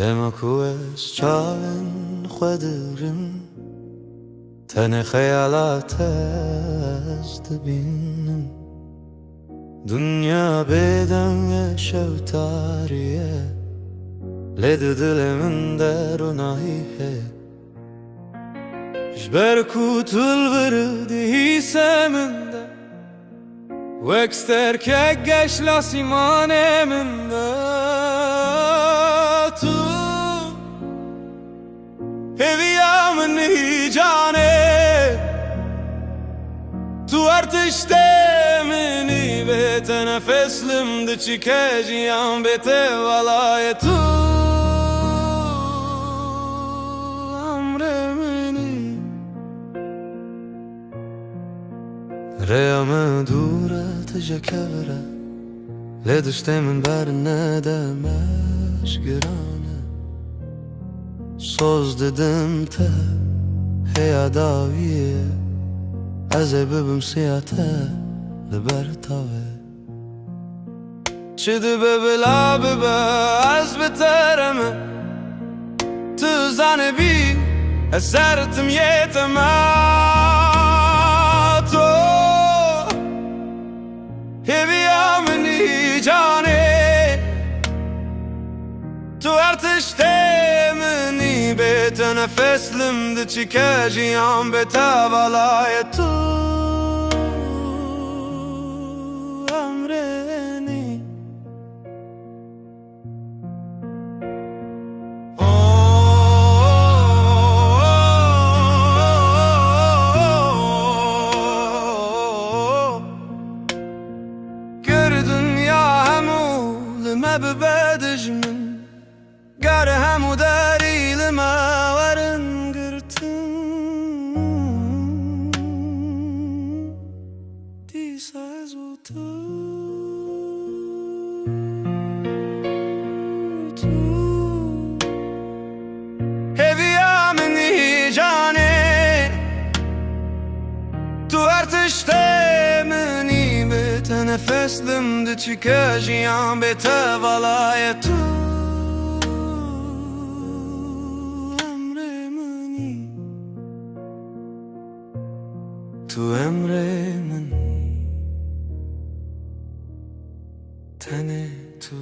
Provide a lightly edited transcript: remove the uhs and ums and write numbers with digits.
دمكو از چاون خودرم تن خیالات از دبینم دنیا بدن شوتاریه لد دلمن درونایه جبر کوتل وردی سمنده وکستر که گش لاسیمانه منده منی جانه تو ارتشت منی به تنفس لمد چی کجیم به تولای تو امر منی ریم دوره تجکره لدشت من بر ندمش گرانه Söz dedim te heya daviye Ez ebibim siyate liber tave Çidi bebila bebe ez bitereme Tu zane bi esertim yeteme To heviya meni cane Tu ertişte بتنفس لمد چی کجیم به تولای تو امرنی گر دنیا همو لما ببدجمن گر همو داری لما ورن گرتن دیس از و تو هویا منی جانه تو ارتشت منی به تنفس لمد چی کجیم به تولای تو تو امر من تن تو